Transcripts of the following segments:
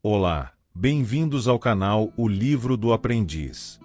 Olá, bem-vindos ao canal O Livro do Aprendiz.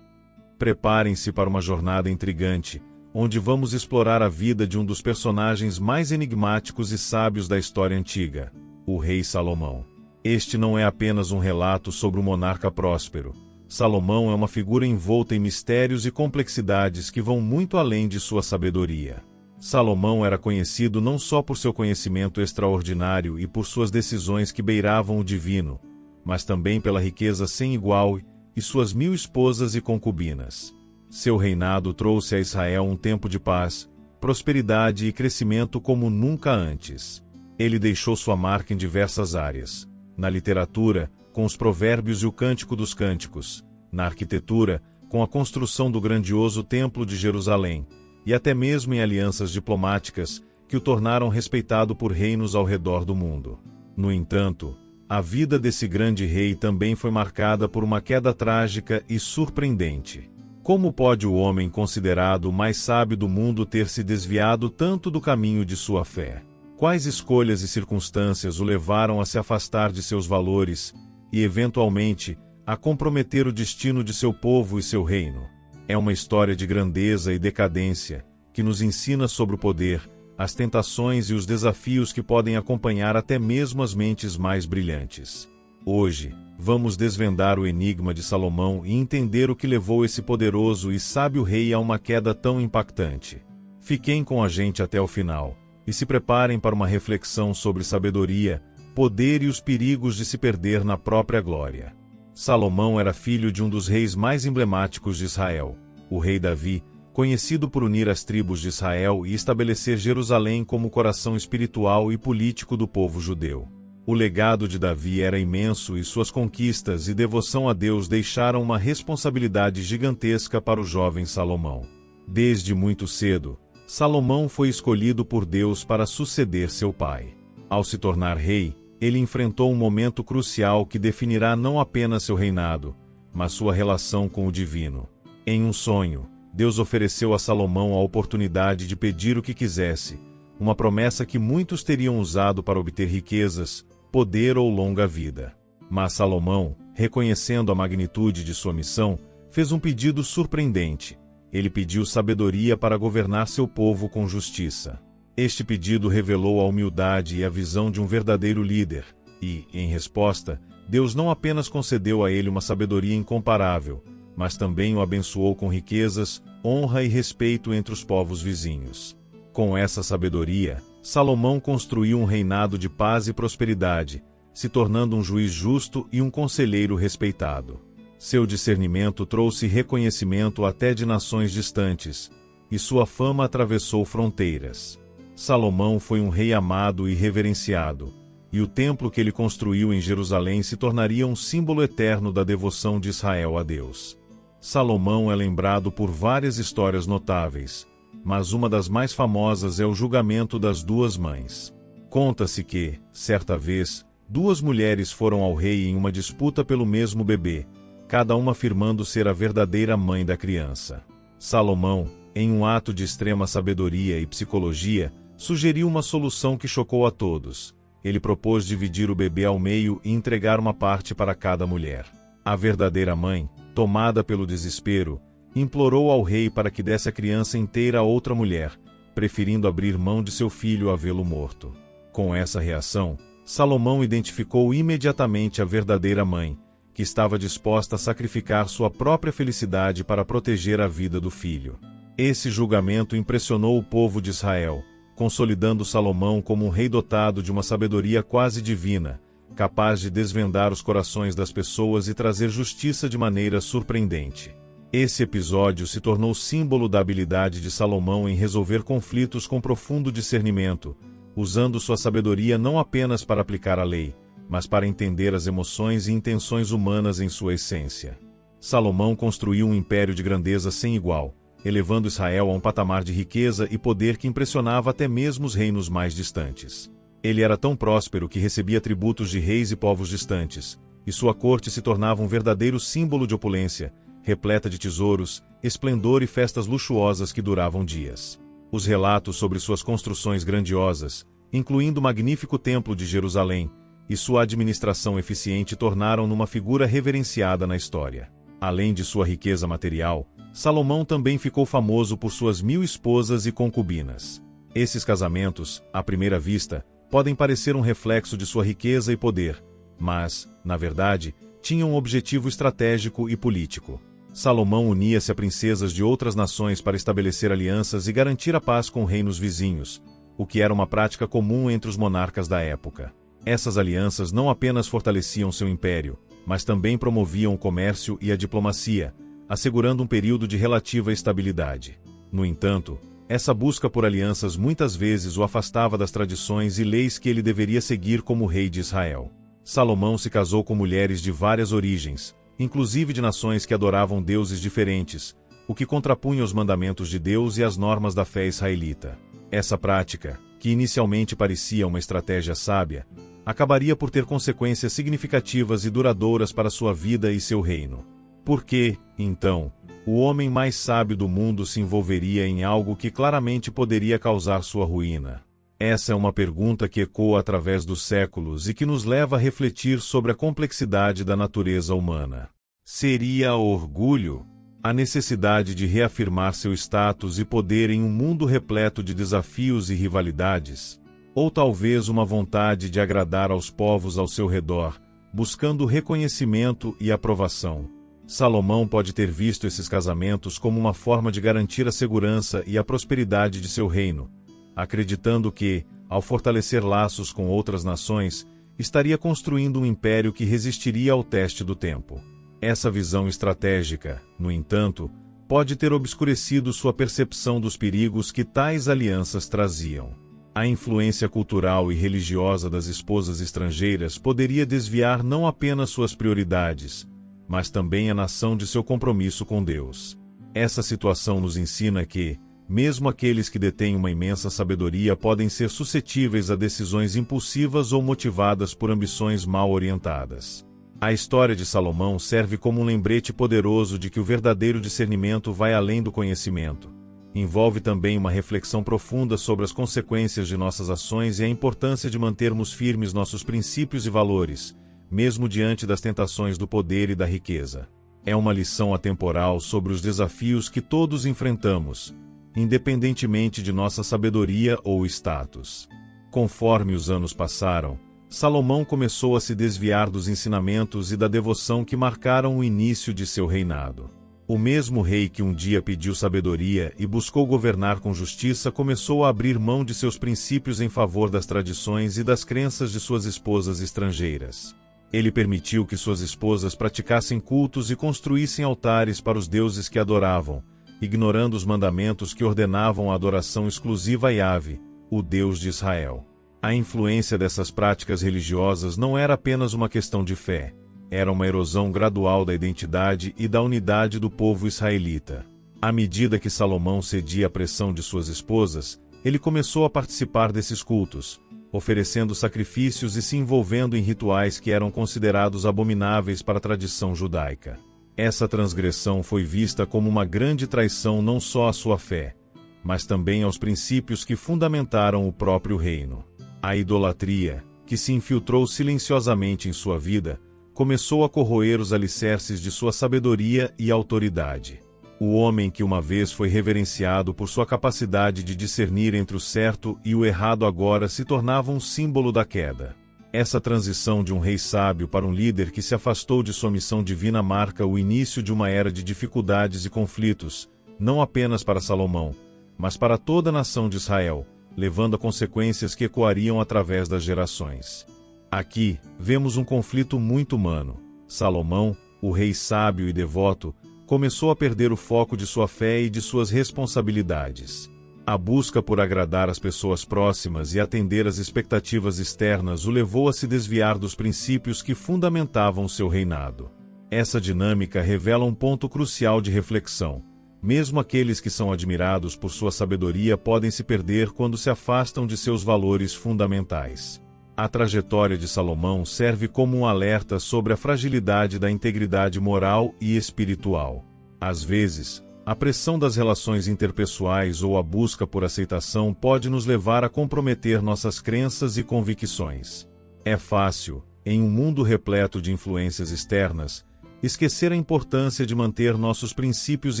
Preparem-se para uma jornada intrigante, onde vamos explorar a vida de um dos personagens mais enigmáticos e sábios da história antiga, o rei Salomão. Este não é apenas um relato sobre um monarca próspero. Salomão é uma figura envolta em mistérios e complexidades que vão muito além de sua sabedoria. Salomão era conhecido não só por seu conhecimento extraordinário e por suas decisões que beiravam o divino, mas também pela riqueza sem igual e suas 1000 esposas e concubinas. Seu reinado trouxe a Israel um tempo de paz, prosperidade e crescimento como nunca antes. Ele deixou sua marca em diversas áreas. Na literatura, com os provérbios e o Cântico dos Cânticos. Na arquitetura, com a construção do grandioso Templo de Jerusalém. E até mesmo em alianças diplomáticas, que o tornaram respeitado por reinos ao redor do mundo. No entanto, a vida desse grande rei também foi marcada por uma queda trágica e surpreendente. Como pode o homem considerado o mais sábio do mundo ter se desviado tanto do caminho de sua fé? Quais escolhas e circunstâncias o levaram a se afastar de seus valores e, eventualmente, a comprometer o destino de seu povo e seu reino? É uma história de grandeza e decadência, que nos ensina sobre o poder, as tentações e os desafios que podem acompanhar até mesmo as mentes mais brilhantes. Hoje, vamos desvendar o enigma de Salomão e entender o que levou esse poderoso e sábio rei a uma queda tão impactante. Fiquem com a gente até o final, e se preparem para uma reflexão sobre sabedoria, poder e os perigos de se perder na própria glória. Salomão era filho de um dos reis mais emblemáticos de Israel, o rei Davi, conhecido por unir as tribos de Israel e estabelecer Jerusalém como o coração espiritual e político do povo judeu. O legado de Davi era imenso e suas conquistas e devoção a Deus deixaram uma responsabilidade gigantesca para o jovem Salomão. Desde muito cedo, Salomão foi escolhido por Deus para suceder seu pai. Ao se tornar rei, ele enfrentou um momento crucial que definirá não apenas seu reinado, mas sua relação com o divino. Em um sonho, Deus ofereceu a Salomão a oportunidade de pedir o que quisesse, uma promessa que muitos teriam usado para obter riquezas, poder ou longa vida. Mas Salomão, reconhecendo a magnitude de sua missão, fez um pedido surpreendente. Ele pediu sabedoria para governar seu povo com justiça. Este pedido revelou a humildade e a visão de um verdadeiro líder, e, em resposta, Deus não apenas concedeu a ele uma sabedoria incomparável, mas também o abençoou com riquezas, honra e respeito entre os povos vizinhos. Com essa sabedoria, Salomão construiu um reinado de paz e prosperidade, se tornando um juiz justo e um conselheiro respeitado. Seu discernimento trouxe reconhecimento até de nações distantes, e sua fama atravessou fronteiras. Salomão foi um rei amado e reverenciado, e o templo que ele construiu em Jerusalém se tornaria um símbolo eterno da devoção de Israel a Deus. Salomão é lembrado por várias histórias notáveis, mas uma das mais famosas é o julgamento das duas mães. Conta-se que, certa vez, duas mulheres foram ao rei em uma disputa pelo mesmo bebê, cada uma afirmando ser a verdadeira mãe da criança. Salomão, em um ato de extrema sabedoria e psicologia, sugeriu uma solução que chocou a todos. Ele propôs dividir o bebê ao meio e entregar uma parte para cada mulher. A verdadeira mãe, tomada pelo desespero, implorou ao rei para que desse a criança inteira a outra mulher, preferindo abrir mão de seu filho a vê-lo morto. Com essa reação, Salomão identificou imediatamente a verdadeira mãe, que estava disposta a sacrificar sua própria felicidade para proteger a vida do filho. Esse julgamento impressionou o povo de Israel, consolidando Salomão como um rei dotado de uma sabedoria quase divina, capaz de desvendar os corações das pessoas e trazer justiça de maneira surpreendente. Esse episódio se tornou símbolo da habilidade de Salomão em resolver conflitos com profundo discernimento, usando sua sabedoria não apenas para aplicar a lei, mas para entender as emoções e intenções humanas em sua essência. Salomão construiu um império de grandeza sem igual, elevando Israel a um patamar de riqueza e poder que impressionava até mesmo os reinos mais distantes. Ele era tão próspero que recebia tributos de reis e povos distantes, e sua corte se tornava um verdadeiro símbolo de opulência, repleta de tesouros, esplendor e festas luxuosas que duravam dias. Os relatos sobre suas construções grandiosas, incluindo o magnífico Templo de Jerusalém, e sua administração eficiente tornaram-no uma figura reverenciada na história. Além de sua riqueza material, Salomão também ficou famoso por suas 1000 esposas e concubinas. Esses casamentos, à primeira vista, podem parecer um reflexo de sua riqueza e poder, mas, na verdade, tinham um objetivo estratégico e político. Salomão unia-se a princesas de outras nações para estabelecer alianças e garantir a paz com reinos vizinhos, o que era uma prática comum entre os monarcas da época. Essas alianças não apenas fortaleciam seu império, mas também promoviam o comércio e a diplomacia, assegurando um período de relativa estabilidade. No entanto, essa busca por alianças muitas vezes o afastava das tradições e leis que ele deveria seguir como rei de Israel. Salomão se casou com mulheres de várias origens, inclusive de nações que adoravam deuses diferentes, o que contrapunha os mandamentos de Deus e as normas da fé israelita. Essa prática, que inicialmente parecia uma estratégia sábia, acabaria por ter consequências significativas e duradouras para sua vida e seu reino. Por que, então, o homem mais sábio do mundo se envolveria em algo que claramente poderia causar sua ruína? Essa é uma pergunta que ecoa através dos séculos e que nos leva a refletir sobre a complexidade da natureza humana. Seria orgulho? A necessidade de reafirmar seu status e poder em um mundo repleto de desafios e rivalidades? Ou talvez uma vontade de agradar aos povos ao seu redor, buscando reconhecimento e aprovação? Salomão pode ter visto esses casamentos como uma forma de garantir a segurança e a prosperidade de seu reino, acreditando que, ao fortalecer laços com outras nações, estaria construindo um império que resistiria ao teste do tempo. Essa visão estratégica, no entanto, pode ter obscurecido sua percepção dos perigos que tais alianças traziam. A influência cultural e religiosa das esposas estrangeiras poderia desviar não apenas suas prioridades, mas também a nação de seu compromisso com Deus. Essa situação nos ensina que, mesmo aqueles que detêm uma imensa sabedoria podem ser suscetíveis a decisões impulsivas ou motivadas por ambições mal orientadas. A história de Salomão serve como um lembrete poderoso de que o verdadeiro discernimento vai além do conhecimento. Envolve também uma reflexão profunda sobre as consequências de nossas ações e a importância de mantermos firmes nossos princípios e valores, mesmo diante das tentações do poder e da riqueza. É uma lição atemporal sobre os desafios que todos enfrentamos, independentemente de nossa sabedoria ou status. Conforme os anos passaram, Salomão começou a se desviar dos ensinamentos e da devoção que marcaram o início de seu reinado. O mesmo rei que um dia pediu sabedoria e buscou governar com justiça começou a abrir mão de seus princípios em favor das tradições e das crenças de suas esposas estrangeiras. Ele permitiu que suas esposas praticassem cultos e construíssem altares para os deuses que adoravam, ignorando os mandamentos que ordenavam a adoração exclusiva a Yahvé, o Deus de Israel. A influência dessas práticas religiosas não era apenas uma questão de fé, era uma erosão gradual da identidade e da unidade do povo israelita. À medida que Salomão cedia à pressão de suas esposas, ele começou a participar desses cultos, oferecendo sacrifícios e se envolvendo em rituais que eram considerados abomináveis para a tradição judaica. Essa transgressão foi vista como uma grande traição não só à sua fé, mas também aos princípios que fundamentaram o próprio reino. A idolatria, que se infiltrou silenciosamente em sua vida, começou a corroer os alicerces de sua sabedoria e autoridade. O homem que uma vez foi reverenciado por sua capacidade de discernir entre o certo e o errado agora se tornava um símbolo da queda. Essa transição de um rei sábio para um líder que se afastou de sua missão divina marca o início de uma era de dificuldades e conflitos, não apenas para Salomão, mas para toda a nação de Israel, levando a consequências que ecoariam através das gerações. Aqui, vemos um conflito muito humano. Salomão, o rei sábio e devoto, começou a perder o foco de sua fé e de suas responsabilidades. A busca por agradar as pessoas próximas e atender às expectativas externas o levou a se desviar dos princípios que fundamentavam seu reinado. Essa dinâmica revela um ponto crucial de reflexão. Mesmo aqueles que são admirados por sua sabedoria podem se perder quando se afastam de seus valores fundamentais. A trajetória de Salomão serve como um alerta sobre a fragilidade da integridade moral e espiritual. Às vezes, a pressão das relações interpessoais ou a busca por aceitação pode nos levar a comprometer nossas crenças e convicções. É fácil, em um mundo repleto de influências externas, esquecer a importância de manter nossos princípios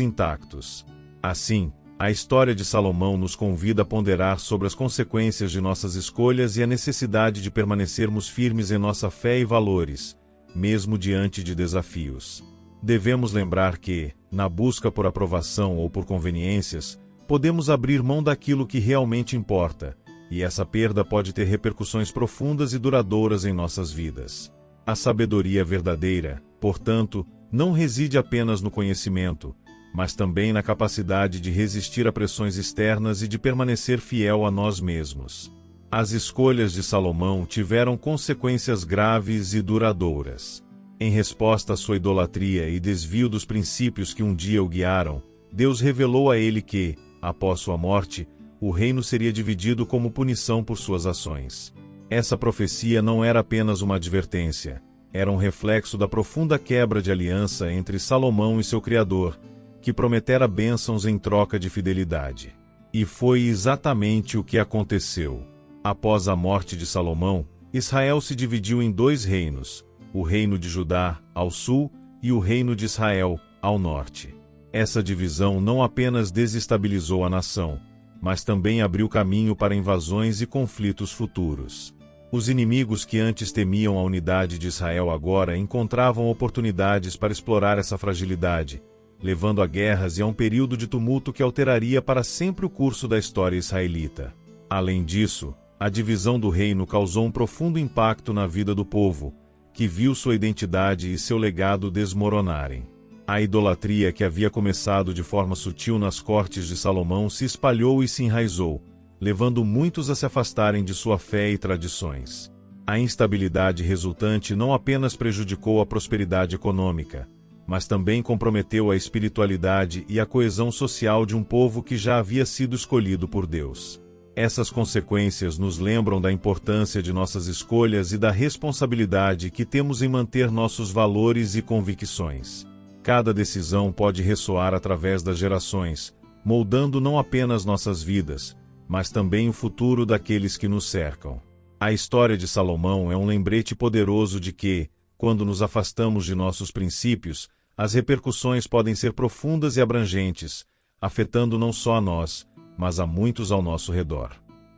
intactos. Assim, a história de Salomão nos convida a ponderar sobre as consequências de nossas escolhas e a necessidade de permanecermos firmes em nossa fé e valores, mesmo diante de desafios. Devemos lembrar que, na busca por aprovação ou por conveniências, podemos abrir mão daquilo que realmente importa, e essa perda pode ter repercussões profundas e duradouras em nossas vidas. A sabedoria verdadeira, portanto, não reside apenas no conhecimento, mas também na capacidade de resistir a pressões externas e de permanecer fiel a nós mesmos. As escolhas de Salomão tiveram consequências graves e duradouras. Em resposta à sua idolatria e desvio dos princípios que um dia o guiaram, Deus revelou a ele que, após sua morte, o reino seria dividido como punição por suas ações. Essa profecia não era apenas uma advertência, era um reflexo da profunda quebra de aliança entre Salomão e seu Criador, que prometera bênçãos em troca de fidelidade. E foi exatamente o que aconteceu. Após a morte de Salomão, Israel se dividiu em 2 reinos, o reino de Judá, ao sul, e o reino de Israel, ao norte. Essa divisão não apenas desestabilizou a nação, mas também abriu caminho para invasões e conflitos futuros. Os inimigos que antes temiam a unidade de Israel agora encontravam oportunidades para explorar essa fragilidade, levando a guerras e a um período de tumulto que alteraria para sempre o curso da história israelita. Além disso, a divisão do reino causou um profundo impacto na vida do povo, que viu sua identidade e seu legado desmoronarem. A idolatria que havia começado de forma sutil nas cortes de Salomão se espalhou e se enraizou, levando muitos a se afastarem de sua fé e tradições. A instabilidade resultante não apenas prejudicou a prosperidade econômica, mas também comprometeu a espiritualidade e a coesão social de um povo que já havia sido escolhido por Deus. Essas consequências nos lembram da importância de nossas escolhas e da responsabilidade que temos em manter nossos valores e convicções. Cada decisão pode ressoar através das gerações, moldando não apenas nossas vidas, mas também o futuro daqueles que nos cercam. A história de Salomão é um lembrete poderoso de que, quando nos afastamos de nossos princípios, as repercussões podem ser profundas e abrangentes, afetando não só a nós, mas a muitos ao nosso redor.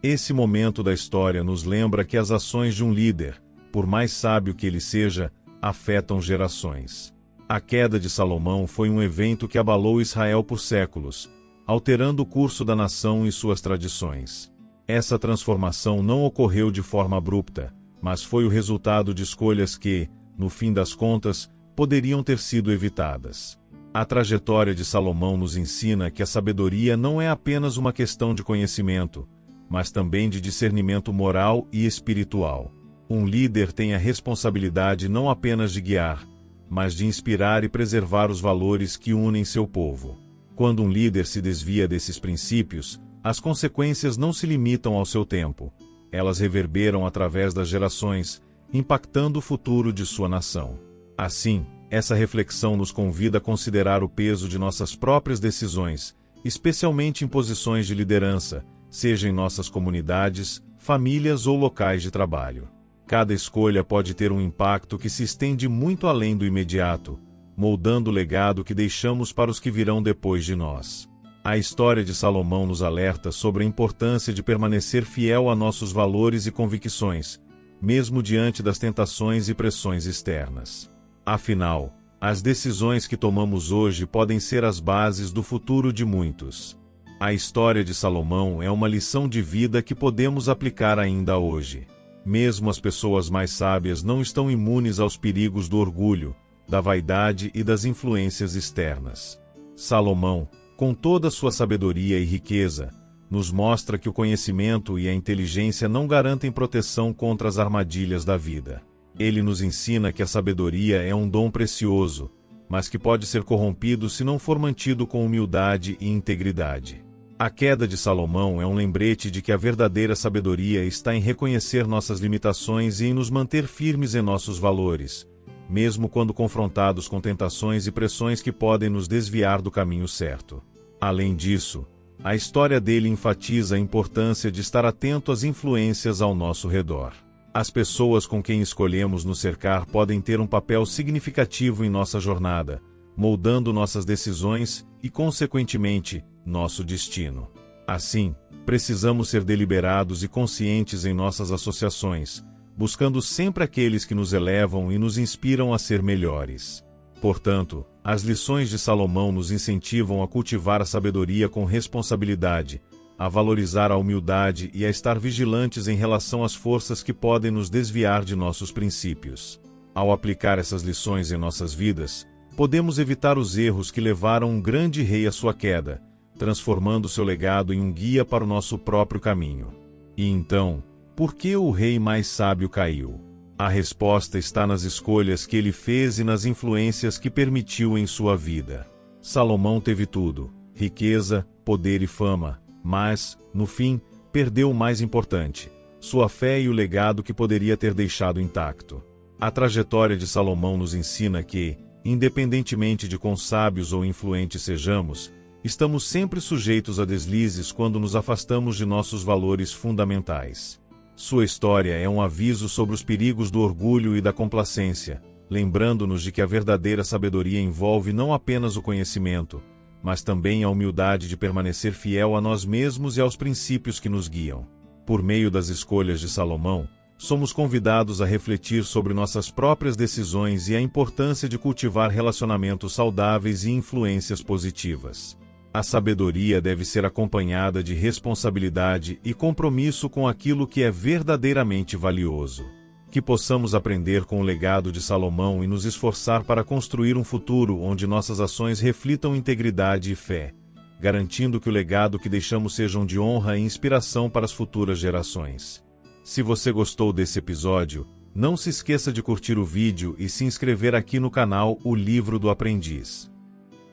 Esse momento da história nos lembra que as ações de um líder, por mais sábio que ele seja, afetam gerações. A queda de Salomão foi um evento que abalou Israel por séculos, alterando o curso da nação e suas tradições. Essa transformação não ocorreu de forma abrupta, mas foi o resultado de escolhas que, no fim das contas, poderiam ter sido evitadas. A trajetória de Salomão nos ensina que a sabedoria não é apenas uma questão de conhecimento, mas também de discernimento moral e espiritual. Um líder tem a responsabilidade não apenas de guiar, mas de inspirar e preservar os valores que unem seu povo. Quando um líder se desvia desses princípios, as consequências não se limitam ao seu tempo. Elas reverberam através das gerações, impactando o futuro de sua nação. Assim, essa reflexão nos convida a considerar o peso de nossas próprias decisões, especialmente em posições de liderança, seja em nossas comunidades, famílias ou locais de trabalho. Cada escolha pode ter um impacto que se estende muito além do imediato, moldando o legado que deixamos para os que virão depois de nós. A história de Salomão nos alerta sobre a importância de permanecer fiel a nossos valores e convicções, mesmo diante das tentações e pressões externas. Afinal, as decisões que tomamos hoje podem ser as bases do futuro de muitos. A história de Salomão é uma lição de vida que podemos aplicar ainda hoje. Mesmo as pessoas mais sábias não estão imunes aos perigos do orgulho, da vaidade e das influências externas. Salomão, com toda sua sabedoria e riqueza, nos mostra que o conhecimento e a inteligência não garantem proteção contra as armadilhas da vida. Ele nos ensina que a sabedoria é um dom precioso, mas que pode ser corrompido se não for mantido com humildade e integridade. A queda de Salomão é um lembrete de que a verdadeira sabedoria está em reconhecer nossas limitações e em nos manter firmes em nossos valores, mesmo quando confrontados com tentações e pressões que podem nos desviar do caminho certo. Além disso, a história dele enfatiza a importância de estar atento às influências ao nosso redor. As pessoas com quem escolhemos nos cercar podem ter um papel significativo em nossa jornada, moldando nossas decisões e, consequentemente, nosso destino. Assim, precisamos ser deliberados e conscientes em nossas associações, buscando sempre aqueles que nos elevam e nos inspiram a ser melhores. Portanto, as lições de Salomão nos incentivam a cultivar a sabedoria com responsabilidade, a valorizar a humildade e a estar vigilantes em relação às forças que podem nos desviar de nossos princípios. Ao aplicar essas lições em nossas vidas, podemos evitar os erros que levaram um grande rei à sua queda, transformando seu legado em um guia para o nosso próprio caminho. E então, por que o rei mais sábio caiu? A resposta está nas escolhas que ele fez e nas influências que permitiu em sua vida. Salomão teve tudo: riqueza, poder e fama, mas, no fim, perdeu o mais importante: sua fé e o legado que poderia ter deixado intacto. A trajetória de Salomão nos ensina que, independentemente de quão sábios ou influentes sejamos, estamos sempre sujeitos a deslizes quando nos afastamos de nossos valores fundamentais. Sua história é um aviso sobre os perigos do orgulho e da complacência, lembrando-nos de que a verdadeira sabedoria envolve não apenas o conhecimento, mas também a humildade de permanecer fiel a nós mesmos e aos princípios que nos guiam. Por meio das escolhas de Salomão, somos convidados a refletir sobre nossas próprias decisões e a importância de cultivar relacionamentos saudáveis e influências positivas. A sabedoria deve ser acompanhada de responsabilidade e compromisso com aquilo que é verdadeiramente valioso. Que possamos aprender com o legado de Salomão e nos esforçar para construir um futuro onde nossas ações reflitam integridade e fé, garantindo que o legado que deixamos sejam de honra e inspiração para as futuras gerações. Se você gostou desse episódio, não se esqueça de curtir o vídeo e se inscrever aqui no canal O Livro do Aprendiz.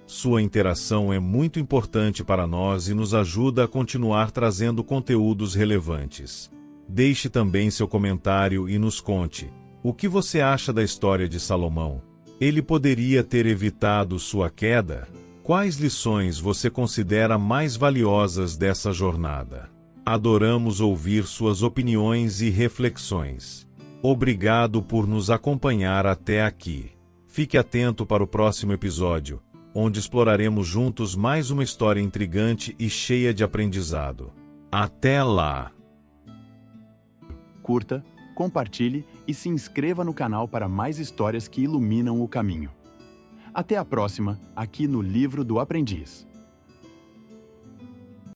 Sua interação é muito importante para nós e nos ajuda a continuar trazendo conteúdos relevantes. Deixe também seu comentário e nos conte: o que você acha da história de Salomão? Ele poderia ter evitado sua queda? Quais lições você considera mais valiosas dessa jornada? Adoramos ouvir suas opiniões e reflexões. Obrigado por nos acompanhar até aqui. Fique atento para o próximo episódio, onde exploraremos juntos mais uma história intrigante e cheia de aprendizado. Até lá! Curta, compartilhe e se inscreva no canal para mais histórias que iluminam o caminho. Até a próxima, aqui no Livro do Aprendiz.